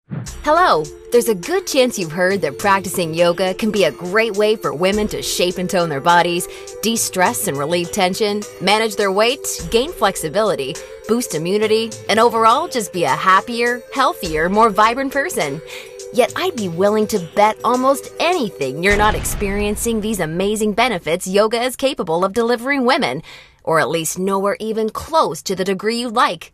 Hello! There's a good chance you've heard that practicing yoga can be a great way for women to shape and tone their bodies, de-stress and relieve tension, manage their weight, gain flexibility, boost immunity, and overall just be a happier, healthier, more vibrant person. Yet I'd be willing to bet almost anything you're not experiencing these amazing benefits yoga is capable of delivering women, or at least nowhere even close to the degree you'd like.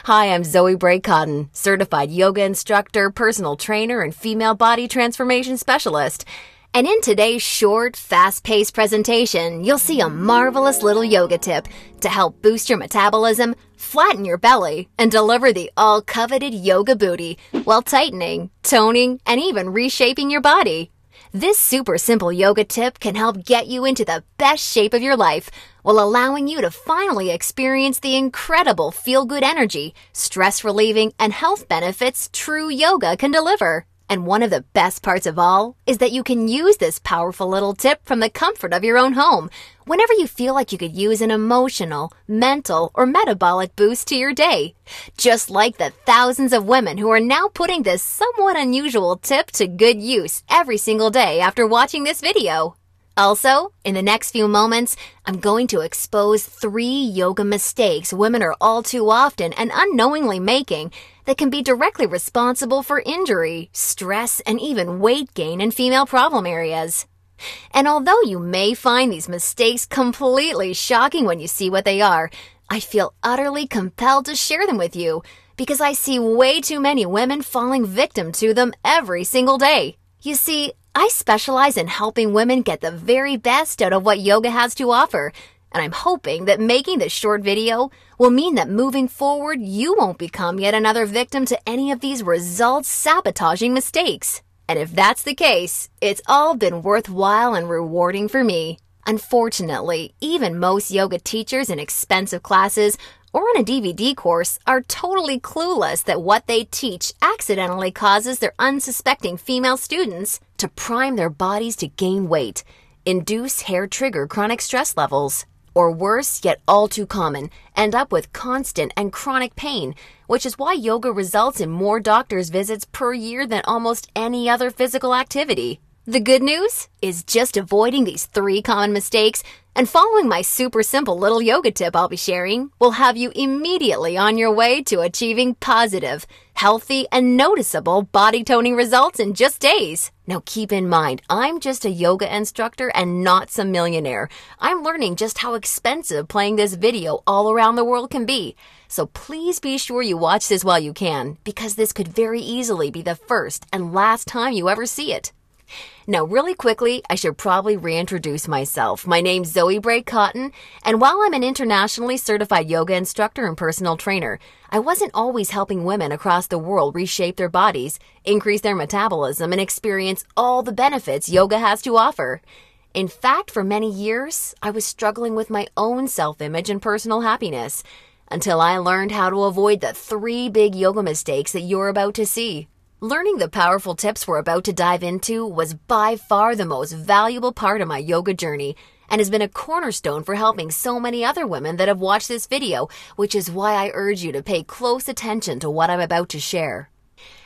Hi, I'm Zoe Bray-Cotton, certified yoga instructor, personal trainer, and female body transformation specialist. And in today's short, fast-paced presentation, you'll see a marvelous little yoga tip to help boost your metabolism, flatten your belly, and deliver the all-coveted yoga booty while tightening, toning, and even reshaping your body. This super simple yoga tip can help get you into the best shape of your life while allowing you to finally experience the incredible feel-good energy, stress-relieving, and health benefits true yoga can deliver. And one of the best parts of all is that you can use this powerful little tip from the comfort of your own home whenever you feel like you could use an emotional, mental, or metabolic boost to your day. Just like the thousands of women who are now putting this somewhat unusual tip to good use every single day after watching this video. Also, in the next few moments, I'm going to expose 3 yoga mistakes women are all too often and unknowingly making that can be directly responsible for injury, stress, and even weight gain in female problem areas. And although you may find these mistakes completely shocking when you see what they are, I feel utterly compelled to share them with you because I see way too many women falling victim to them every single day. You see, I specialize in helping women get the very best out of what yoga has to offer, and I'm hoping that making this short video will mean that moving forward you won't become yet another victim to any of these results-sabotaging mistakes. And if that's the case, it's all been worthwhile and rewarding for me. Unfortunately, even most yoga teachers in expensive classes or on a DVD course are totally clueless that what they teach accidentally causes their unsuspecting female students to prime their bodies to gain weight, induce hair-trigger chronic stress levels, or worse, yet all too common, end up with constant and chronic pain, which is why yoga results in more doctor's visits per year than almost any other physical activity. The good news is just avoiding these 3 common mistakes and following my super simple little yoga tip I'll be sharing will have you immediately on your way to achieving positive, healthy, and noticeable body toning results in just days. Now keep in mind, I'm just a yoga instructor and not some millionaire. I'm learning just how expensive playing this video all around the world can be. So please be sure you watch this while you can, because this could very easily be the first and last time you ever see it. Now, really quickly, I should probably reintroduce myself. My name's Zoe Bray-Cotton, and while I'm an internationally certified yoga instructor and personal trainer, I wasn't always helping women across the world reshape their bodies, increase their metabolism, and experience all the benefits yoga has to offer. In fact, for many years, I was struggling with my own self-image and personal happiness, until I learned how to avoid the 3 big yoga mistakes that you're about to see. Learning the powerful tips we're about to dive into was by far the most valuable part of my yoga journey and has been a cornerstone for helping so many other women that have watched this video, which is why I urge you to pay close attention to what I'm about to share.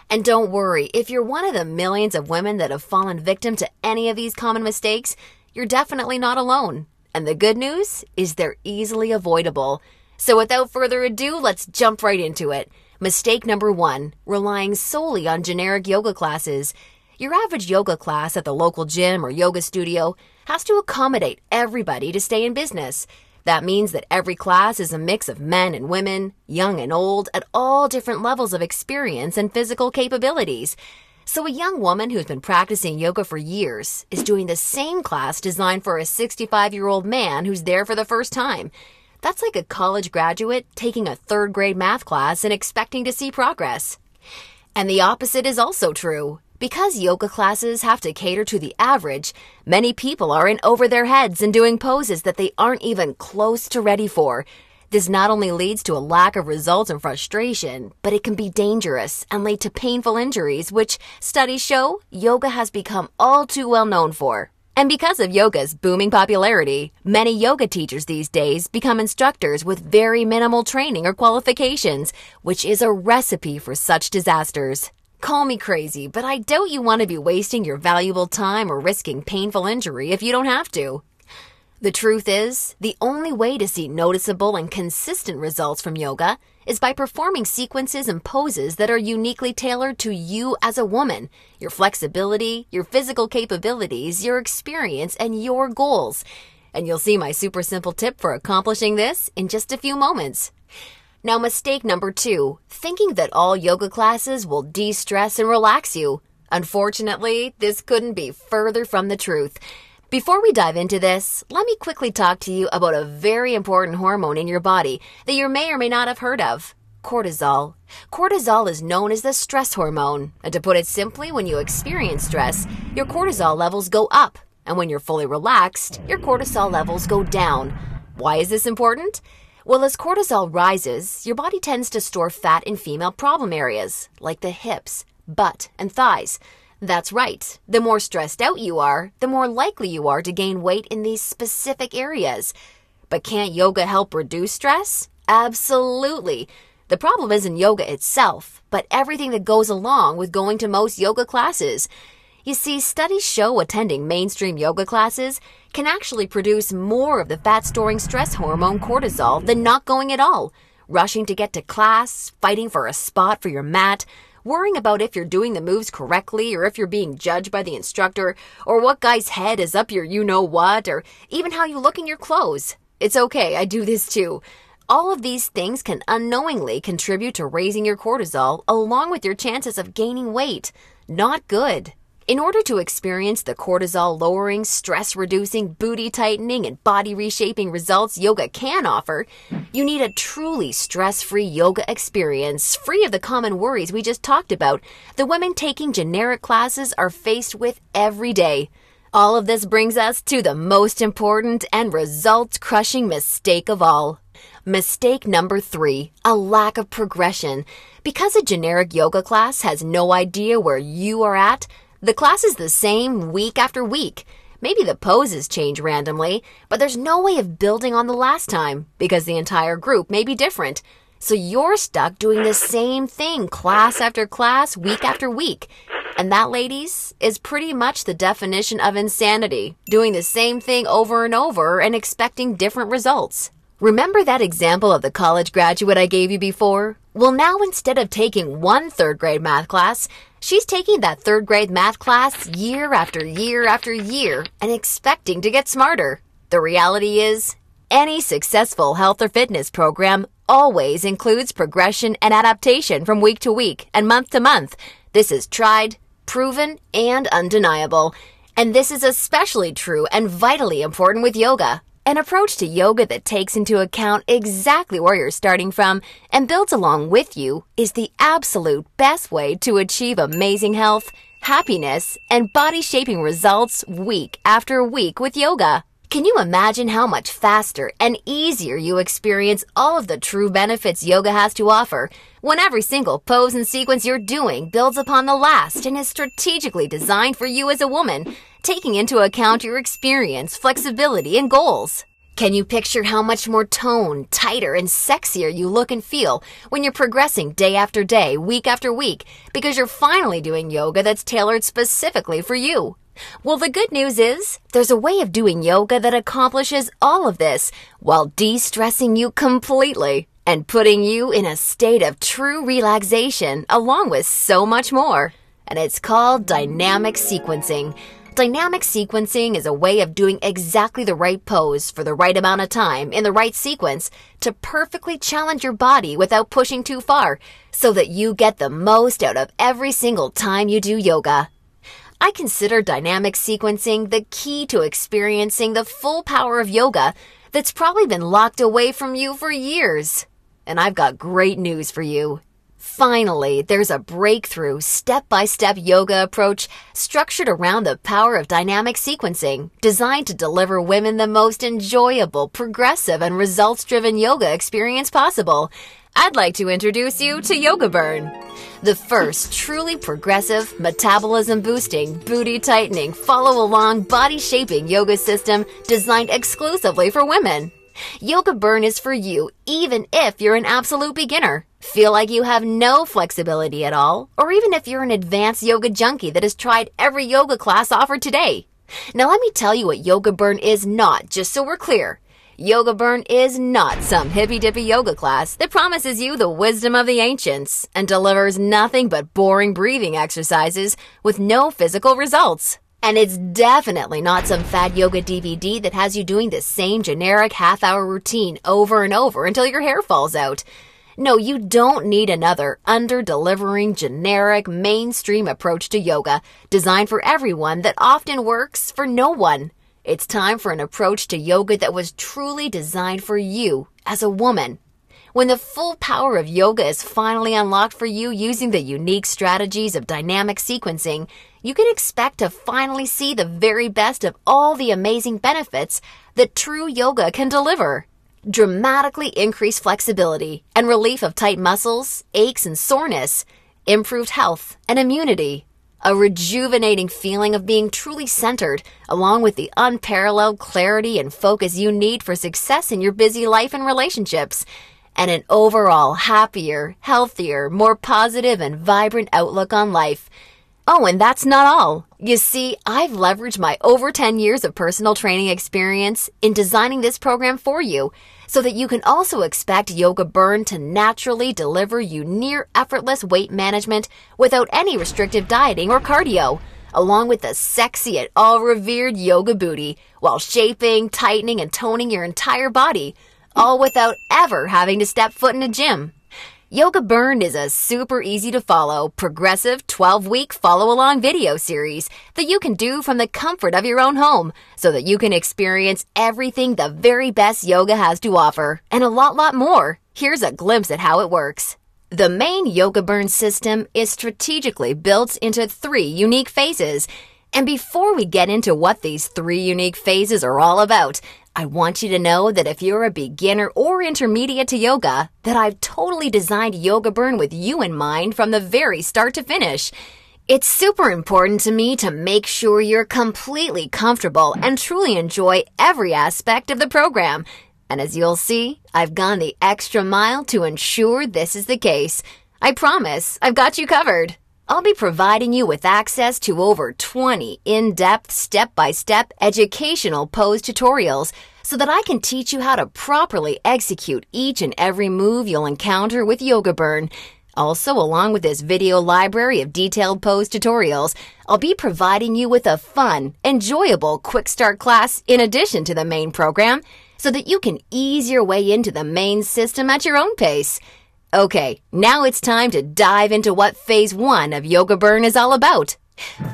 And don't worry, if you're one of the millions of women that have fallen victim to any of these common mistakes, you're definitely not alone. And the good news is they're easily avoidable. So without further ado, let's jump right into it. Mistake number 1, relying solely on generic yoga classes. Your average yoga class at the local gym or yoga studio has to accommodate everybody to stay in business. That means that every class is a mix of men and women, young and old, at all different levels of experience and physical capabilities. So a young woman who's been practicing yoga for years is doing the same class designed for a 65-year-old man who's there for the first time. That's like a college graduate taking a 3rd grade math class and expecting to see progress. And the opposite is also true. Because yoga classes have to cater to the average, many people are in over their heads and doing poses that they aren't even close to ready for. This not only leads to a lack of results and frustration, but it can be dangerous and lead to painful injuries, which studies show yoga has become all too well known for. And because of yoga's booming popularity, many yoga teachers these days become instructors with very minimal training or qualifications, which is a recipe for such disasters. Call me crazy, but I doubt you want to be wasting your valuable time or risking painful injury if you don't have to. The truth is, the only way to see noticeable and consistent results from yoga is by performing sequences and poses that are uniquely tailored to you as a woman, your flexibility, your physical capabilities, your experience, and your goals. And you'll see my super simple tip for accomplishing this in just a few moments. Now, mistake number 2, thinking that all yoga classes will de-stress and relax you. Unfortunately, this couldn't be further from the truth. Before we dive into this, let me quickly talk to you about a very important hormone in your body that you may or may not have heard of: cortisol. Cortisol is known as the stress hormone. And to put it simply, when you experience stress, your cortisol levels go up. And when you're fully relaxed, your cortisol levels go down. Why is this important? Well, as cortisol rises, your body tends to store fat in female problem areas, like the hips, butt, and thighs. That's right. The more stressed out you are, the more likely you are to gain weight in these specific areas. But can't yoga help reduce stress? Absolutely. The problem isn't yoga itself, but everything that goes along with going to most yoga classes. You see, studies show attending mainstream yoga classes can actually produce more of the fat-storing stress hormone cortisol than not going at all. Rushing to get to class, fighting for a spot for your mat, worrying about if you're doing the moves correctly or if you're being judged by the instructor, or what guy's head is up your you-know-what, or even how you look in your clothes. It's okay, I do this too. All of these things can unknowingly contribute to raising your cortisol along with your chances of gaining weight. Not good. In order to experience the cortisol-lowering, stress-reducing, booty-tightening, and body-reshaping results yoga can offer, you need a truly stress-free yoga experience, free of the common worries we just talked about the women taking generic classes are faced with every day. All of this brings us to the most important and results-crushing mistake of all. Mistake number 3, a lack of progression. Because a generic yoga class has no idea where you are at, the class is the same week after week. Maybe the poses change randomly, but there's no way of building on the last time because the entire group may be different. So you're stuck doing the same thing class after class, week after week. And that, ladies, is pretty much the definition of insanity, doing the same thing over and over and expecting different results. Remember that example of the college graduate I gave you before? Well, now instead of taking one third-grade math class, she's taking that third-grade math class year after year after year and expecting to get smarter. The reality is, any successful health or fitness program always includes progression and adaptation from week to week and month to month. This is tried, proven, and undeniable. And this is especially true and vitally important with yoga. An approach to yoga that takes into account exactly where you're starting from and builds along with you is the absolute best way to achieve amazing health, happiness, and body-shaping results week after week with yoga. Can you imagine how much faster and easier you experience all of the true benefits yoga has to offer when every single pose and sequence you're doing builds upon the last and is strategically designed for you as a woman, taking into account your experience, flexibility, and goals? Can you picture how much more toned, tighter, and sexier you look and feel when you're progressing day after day, week after week, because you're finally doing yoga that's tailored specifically for you? Well, the good news is there's a way of doing yoga that accomplishes all of this while de-stressing you completely and putting you in a state of true relaxation along with so much more. And it's called dynamic sequencing. Dynamic sequencing is a way of doing exactly the right pose for the right amount of time in the right sequence to perfectly challenge your body without pushing too far so that you get the most out of every single time you do yoga. I consider dynamic sequencing the key to experiencing the full power of yoga that's probably been locked away from you for years. And I've got great news for you. Finally, there's a breakthrough, step-by-step yoga approach structured around the power of dynamic sequencing, designed to deliver women the most enjoyable, progressive, and results-driven yoga experience possible. I'd like to introduce you to Yoga Burn, the first truly progressive, metabolism-boosting, booty-tightening, follow-along, body-shaping yoga system designed exclusively for women. Yoga Burn is for you even if you're an absolute beginner. Feel like you have no flexibility at all? Or even if you're an advanced yoga junkie that has tried every yoga class offered today? Now let me tell you what Yoga Burn is not, just so we're clear. Yoga Burn is not some hippy-dippy yoga class that promises you the wisdom of the ancients and delivers nothing but boring breathing exercises with no physical results. And it's definitely not some fad yoga DVD that has you doing the same generic half-hour routine over and over until your hair falls out. No, you don't need another under-delivering, generic, mainstream approach to yoga designed for everyone that often works for no one. It's time for an approach to yoga that was truly designed for you as a woman. When the full power of yoga is finally unlocked for you using the unique strategies of dynamic sequencing, you can expect to finally see the very best of all the amazing benefits that true yoga can deliver. Dramatically increased flexibility and relief of tight muscles, aches and soreness, improved health and immunity, a rejuvenating feeling of being truly centered, along with the unparalleled clarity and focus you need for success in your busy life and relationships, and an overall happier, healthier, more positive and vibrant outlook on life. Oh, and that's not all. You see, I've leveraged my over 10 years of personal training experience in designing this program for you so that you can also expect Yoga Burn to naturally deliver you near effortless weight management without any restrictive dieting or cardio, along with the sexy and all-revered yoga booty while shaping, tightening, and toning your entire body, all without ever having to step foot in a gym. Yoga Burn is a super easy to follow, progressive 12-week follow-along video series that you can do from the comfort of your own home so that you can experience everything the very best yoga has to offer and a lot more. Here's a glimpse at how it works. The main Yoga Burn system is strategically built into 3 unique phases. And before we get into what these 3 unique phases are all about, I want you to know that if you're a beginner or intermediate to yoga, that I've totally designed Yoga Burn with you in mind from the very start to finish. It's super important to me to make sure you're completely comfortable and truly enjoy every aspect of the program. And as you'll see, I've gone the extra mile to ensure this is the case. I promise, I've got you covered. I'll be providing you with access to over 20 in-depth, step-by-step educational pose tutorials so that I can teach you how to properly execute each and every move you'll encounter with Yoga Burn. Also, along with this video library of detailed pose tutorials, I'll be providing you with a fun, enjoyable quick start class in addition to the main program so that you can ease your way into the main system at your own pace. Okay, now it's time to dive into what Phase 1 of Yoga Burn is all about.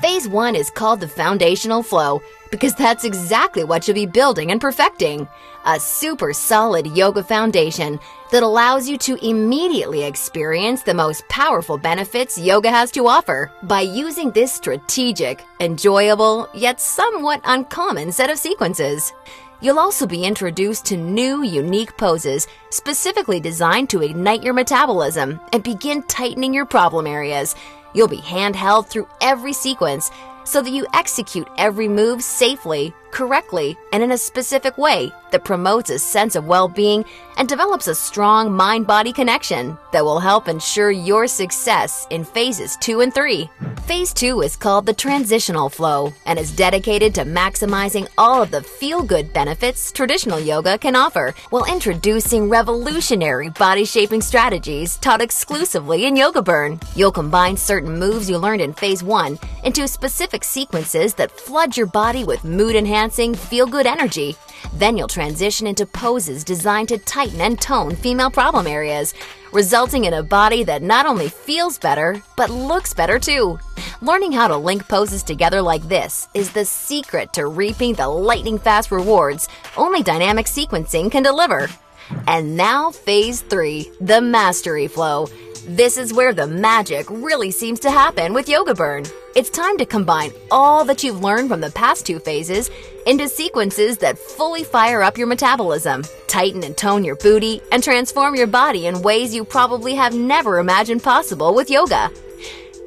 Phase 1 is called the foundational flow because that's exactly what you'll be building and perfecting. A super solid yoga foundation that allows you to immediately experience the most powerful benefits yoga has to offer by using this strategic, enjoyable, yet somewhat uncommon set of sequences. You'll also be introduced to new, unique poses specifically designed to ignite your metabolism and begin tightening your problem areas. You'll be handheld through every sequence so that you execute every move safely, correctly, and in a specific way that promotes a sense of well-being and develops a strong mind-body connection that will help ensure your success in phases 2 and 3. Phase 2 is called the transitional flow and is dedicated to maximizing all of the feel-good benefits traditional yoga can offer while introducing revolutionary body-shaping strategies taught exclusively in Yoga Burn. You'll combine certain moves you learned in Phase 1 into specific sequences that flood your body with mood-enhancing, feel-good energy. Then you'll transition into poses designed to tighten and tone female problem areas, resulting in a body that not only feels better, but looks better too. Learning how to link poses together like this is the secret to reaping the lightning-fast rewards only dynamic sequencing can deliver. And now Phase 3, the mastery flow. This is where the magic really seems to happen with Yoga Burn. It's time to combine all that you've learned from the past 2 phases into sequences that fully fire up your metabolism, tighten and tone your booty, and transform your body in ways you probably have never imagined possible with yoga.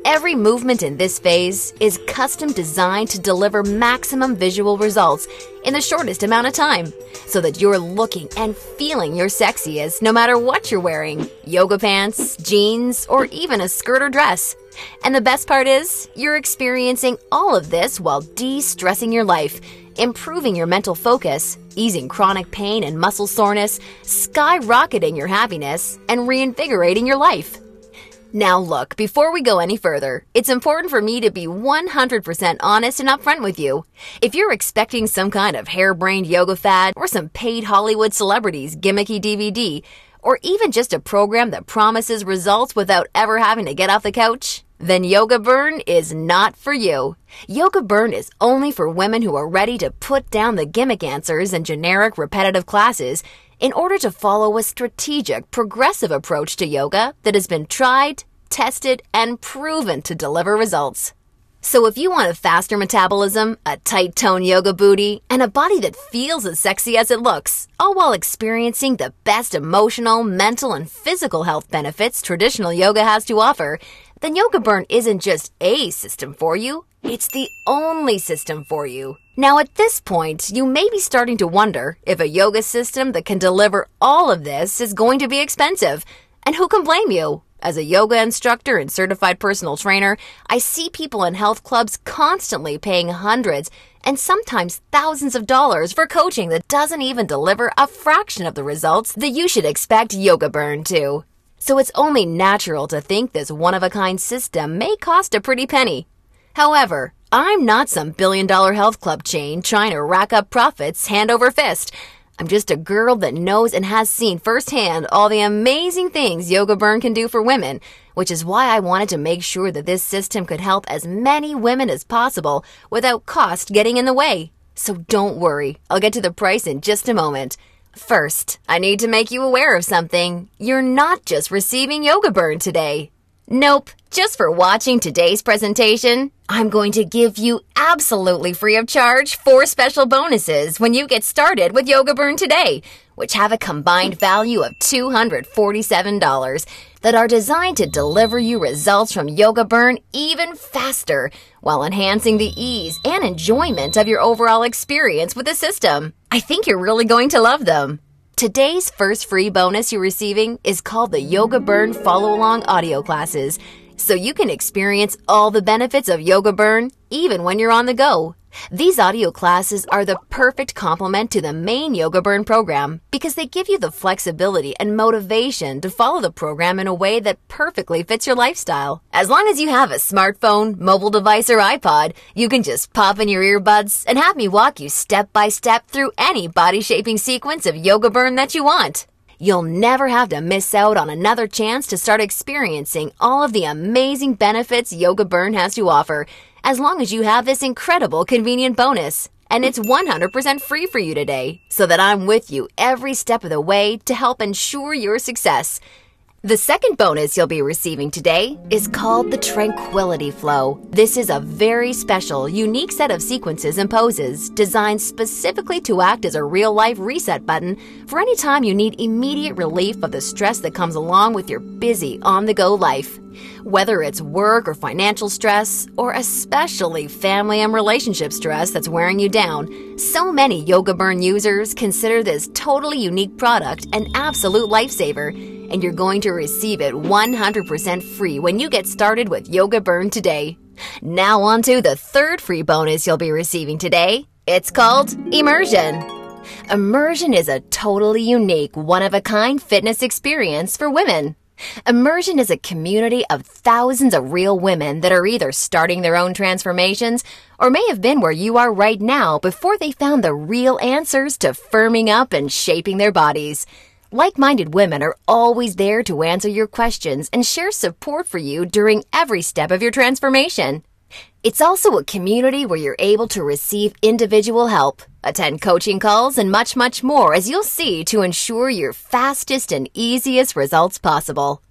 Every movement in this phase is custom designed to deliver maximum visual results in the shortest amount of time, so that you're looking and feeling your sexiest no matter what you're wearing, yoga pants, jeans, or even a skirt or dress. And the best part is, you're experiencing all of this while de-stressing your life, improving your mental focus, easing chronic pain and muscle soreness, skyrocketing your happiness, and reinvigorating your life. Now look, before we go any further, it's important for me to be 100% honest and upfront with you. If you're expecting some kind of harebrained yoga fad or some paid Hollywood celebrities gimmicky DVD, or even just a program that promises results without ever having to get off the couch, then Yoga Burn is not for you. Yoga Burn is only for women who are ready to put down the gimmick answers and generic repetitive classes in order to follow a strategic, progressive approach to yoga that has been tried, tested, and proven to deliver results. So if you want a faster metabolism, a tight-toned yoga booty, and a body that feels as sexy as it looks, all while experiencing the best emotional, mental, and physical health benefits traditional yoga has to offer, then Yoga Burn isn't just a system for you, it's the only system for you. Now at this point, you may be starting to wonder if a yoga system that can deliver all of this is going to be expensive. And who can blame you? As a yoga instructor and certified personal trainer, I see people in health clubs constantly paying hundreds and sometimes thousands of dollars for coaching that doesn't even deliver a fraction of the results that you should expect Yoga Burn to. So it's only natural to think this one-of-a-kind system may cost a pretty penny. However, I'm not some billion-dollar health club chain trying to rack up profits hand over fist. I'm just a girl that knows and has seen firsthand all the amazing things Yoga Burn can do for women, which is why I wanted to make sure that this system could help as many women as possible without cost getting in the way. So don't worry, I'll get to the price in just a moment. First, I need to make you aware of something. You're not just receiving Yoga Burn today. Nope, just for watching today's presentation, I'm going to give you absolutely free of charge 4 special bonuses when you get started with Yoga Burn today, which have a combined value of $247 that are designed to deliver you results from Yoga Burn even faster while enhancing the ease and enjoyment of your overall experience with the system. I think you're really going to love them. Today's first free bonus you're receiving is called the Yoga Burn Follow-Along Audio Classes, so you can experience all the benefits of Yoga Burn even when you're on the go. These audio classes are the perfect complement to the main Yoga Burn program because they give you the flexibility and motivation to follow the program in a way that perfectly fits your lifestyle. As long as you have a smartphone, mobile device, or iPod, you can just pop in your earbuds and have me walk you step by step through any body-shaping sequence of Yoga Burn that you want. You'll never have to miss out on another chance to start experiencing all of the amazing benefits Yoga Burn has to offer, as long as you have this incredible convenient bonus. And it's 100% free for you today, so that I'm with you every step of the way to help ensure your success. The second bonus you'll be receiving today is called the Tranquility Flow. This is a very special, unique set of sequences and poses designed specifically to act as a real-life reset button for any time you need immediate relief of the stress that comes along with your busy, on-the-go life. Whether it's work or financial stress, or especially family and relationship stress that's wearing you down, so many Yoga Burn users consider this totally unique product an absolute lifesaver, and you're going to receive it 100% free when you get started with Yoga Burn today. Now on to the third free bonus you'll be receiving today. It's called Immersion. Immersion is a totally unique, one-of-a-kind fitness experience for women. Immersion is a community of thousands of real women that are either starting their own transformations or may have been where you are right now before they found the real answers to firming up and shaping their bodies. Like-minded women are always there to answer your questions and share support for you during every step of your transformation. It's also a community where you're able to receive individual help, attend coaching calls, and much, much more, as you'll see, to ensure your fastest and easiest results possible.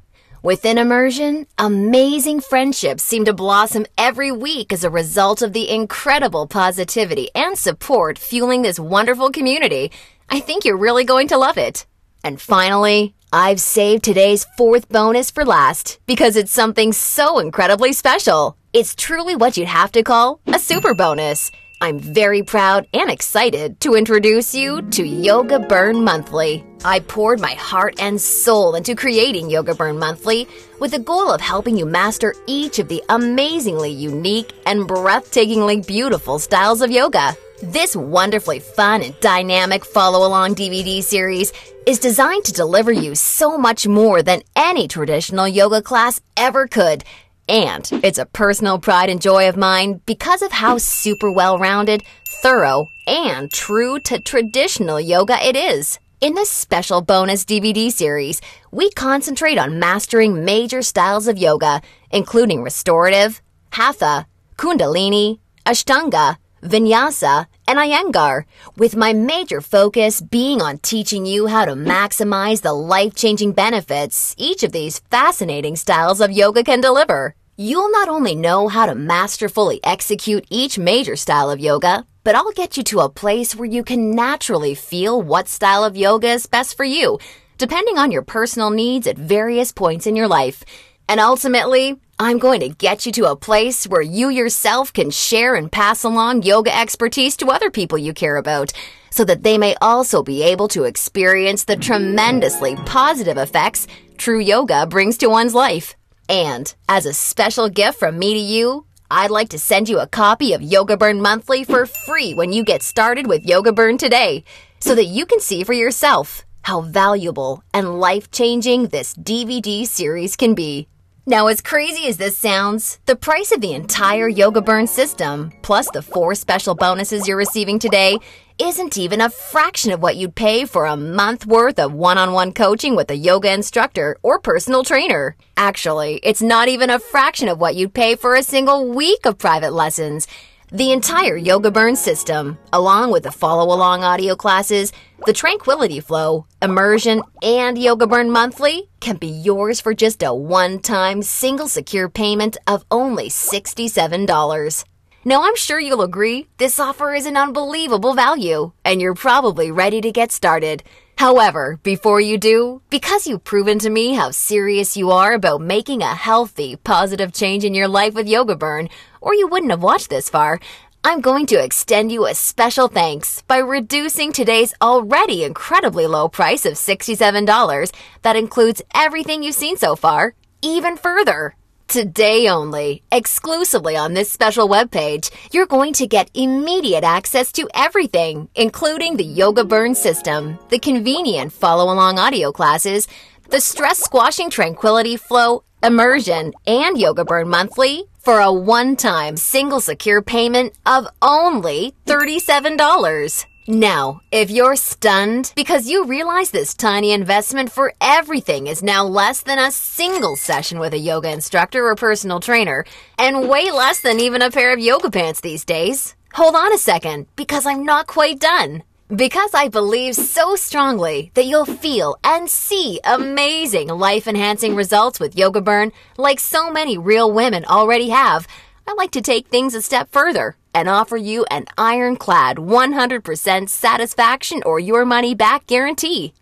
Within Immersion, amazing friendships seem to blossom every week as a result of the incredible positivity and support fueling this wonderful community. I think you're really going to love it. And finally, I've saved today's fourth bonus for last because it's something so incredibly special. It's truly what you'd have to call a super bonus. I'm very proud and excited to introduce you to Yoga Burn Monthly. I poured my heart and soul into creating Yoga Burn Monthly with the goal of helping you master each of the amazingly unique and breathtakingly beautiful styles of yoga. This wonderfully fun and dynamic follow-along DVD series is designed to deliver you so much more than any traditional yoga class ever could. And it's a personal pride and joy of mine because of how super well-rounded, thorough, and true to traditional yoga it is. In this special bonus DVD series, we concentrate on mastering major styles of yoga, including restorative, hatha, kundalini, ashtanga, vinyasa, and Iyengar, with my major focus being on teaching you how to maximize the life-changing benefits each of these fascinating styles of yoga can deliver. You'll not only know how to masterfully execute each major style of yoga, but I'll get you to a place where you can naturally feel what style of yoga is best for you, depending on your personal needs at various points in your life. And ultimately, I'm going to get you to a place where you yourself can share and pass along yoga expertise to other people you care about, so that they may also be able to experience the tremendously positive effects true yoga brings to one's life. And as a special gift from me to you, I'd like to send you a copy of Yoga Burn Monthly for free when you get started with Yoga Burn today, so that you can see for yourself how valuable and life-changing this DVD series can be. Now, as crazy as this sounds, the price of the entire Yoga Burn system, plus the 4 special bonuses you're receiving today, isn't even a fraction of what you'd pay for a month worth of one-on-one coaching with a yoga instructor or personal trainer. Actually, it's not even a fraction of what you'd pay for a single week of private lessons. The entire Yoga Burn system, along with the follow-along audio classes, the Tranquility Flow, Immersion, and Yoga Burn Monthly can be yours for just a one-time single secure payment of only $67. Now, I'm sure you'll agree this offer is an unbelievable value, and you're probably ready to get started. However, before you do, because you've proven to me how serious you are about making a healthy, positive change in your life with Yoga Burn, or you wouldn't have watched this far, I'm going to extend you a special thanks by reducing today's already incredibly low price of $67 that includes everything you've seen so far, even further. Today only, exclusively on this special webpage, you're going to get immediate access to everything, including the Yoga Burn system, the convenient follow-along audio classes, the stress-squashing Tranquility Flow, Immersion, and Yoga Burn Monthly for a one-time single secure payment of only $37. Now, if you're stunned because you realize this tiny investment for everything is now less than a single session with a yoga instructor or personal trainer, and way less than even a pair of yoga pants these days, hold on a second, because I'm not quite done. Because I believe so strongly that you'll feel and see amazing life-enhancing results with Yoga Burn like so many real women already have, I like to take things a step further and offer you an ironclad 100% satisfaction or your money back guarantee.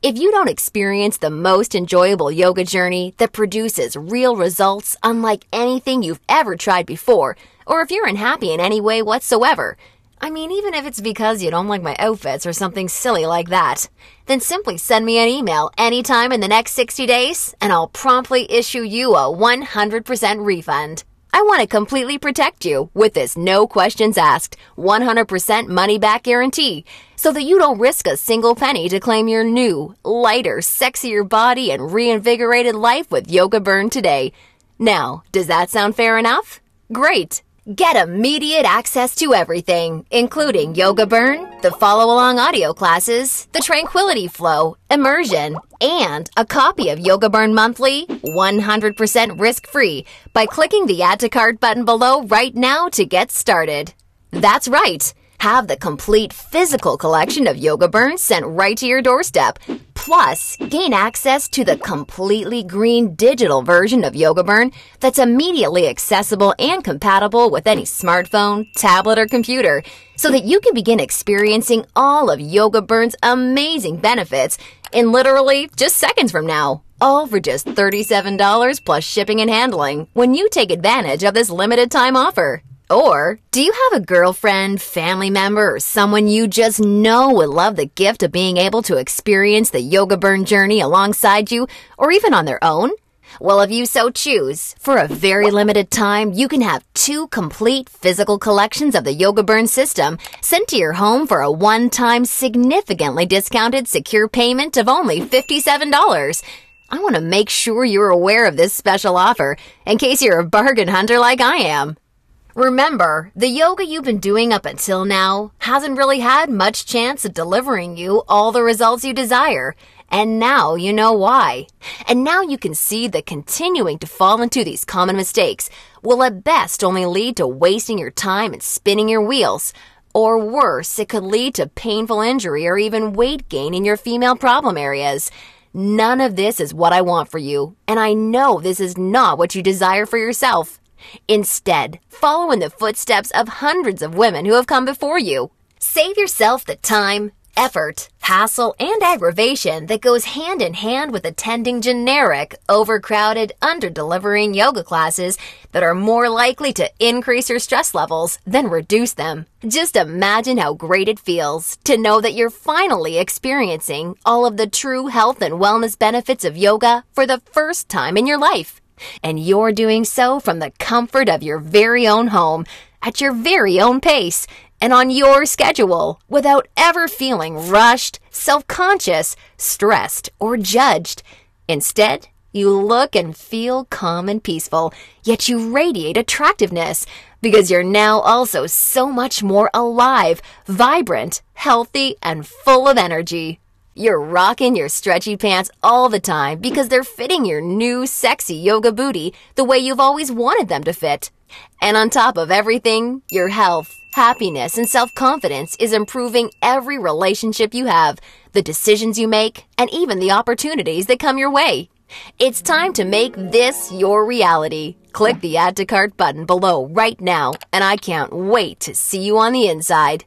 If you don't experience the most enjoyable yoga journey that produces real results unlike anything you've ever tried before, or if you're unhappy in any way whatsoever, I mean, even if it's because you don't like my outfits or something silly like that, then simply send me an email anytime in the next 60 days and I'll promptly issue you a 100% refund. I want to completely protect you with this no questions asked, 100% money back guarantee, so that you don't risk a single penny to claim your new, lighter, sexier body and reinvigorated life with Yoga Burn today. Now, does that sound fair enough? Great! Get immediate access to everything, including Yoga Burn, the follow-along audio classes, the Tranquility Flow, Immersion, and a copy of Yoga Burn Monthly 100% risk-free by clicking the Add to Cart button below right now to get started. That's right! Have the complete physical collection of Yoga Burn sent right to your doorstep. Plus, gain access to the completely green digital version of Yoga Burn that's immediately accessible and compatible with any smartphone, tablet, or computer, so that you can begin experiencing all of Yoga Burn's amazing benefits in literally just seconds from now. All for just $37 plus shipping and handling when you take advantage of this limited time offer. Or, do you have a girlfriend, family member, or someone you just know would love the gift of being able to experience the Yoga Burn journey alongside you, or even on their own? Well, if you so choose, for a very limited time, you can have 2 complete physical collections of the Yoga Burn system sent to your home for a one-time, significantly discounted secure payment of only $57. I want to make sure you're aware of this special offer in case you're a bargain hunter like I am. Remember, the yoga you've been doing up until now hasn't really had much chance of delivering you all the results you desire. And now you know why. And now you can see that continuing to fall into these common mistakes will at best only lead to wasting your time and spinning your wheels. Or worse, it could lead to painful injury or even weight gain in your female problem areas. None of this is what I want for you, and I know this is not what you desire for yourself. Instead, follow in the footsteps of hundreds of women who have come before you. Save yourself the time, effort, hassle, and aggravation that goes hand in hand with attending generic, overcrowded, under-delivering yoga classes that are more likely to increase your stress levels than reduce them. Just imagine how great it feels to know that you're finally experiencing all of the true health and wellness benefits of yoga for the first time in your life. And you're doing so from the comfort of your very own home, at your very own pace, and on your schedule, without ever feeling rushed, self-conscious, stressed, or judged. Instead, you look and feel calm and peaceful, yet you radiate attractiveness, because you're now also so much more alive, vibrant, healthy, and full of energy. You're rocking your stretchy pants all the time because they're fitting your new sexy yoga booty the way you've always wanted them to fit. And on top of everything, your health, happiness, and self-confidence is improving every relationship you have, the decisions you make, and even the opportunities that come your way. It's time to make this your reality. Click the Add to Cart button below right now, and I can't wait to see you on the inside.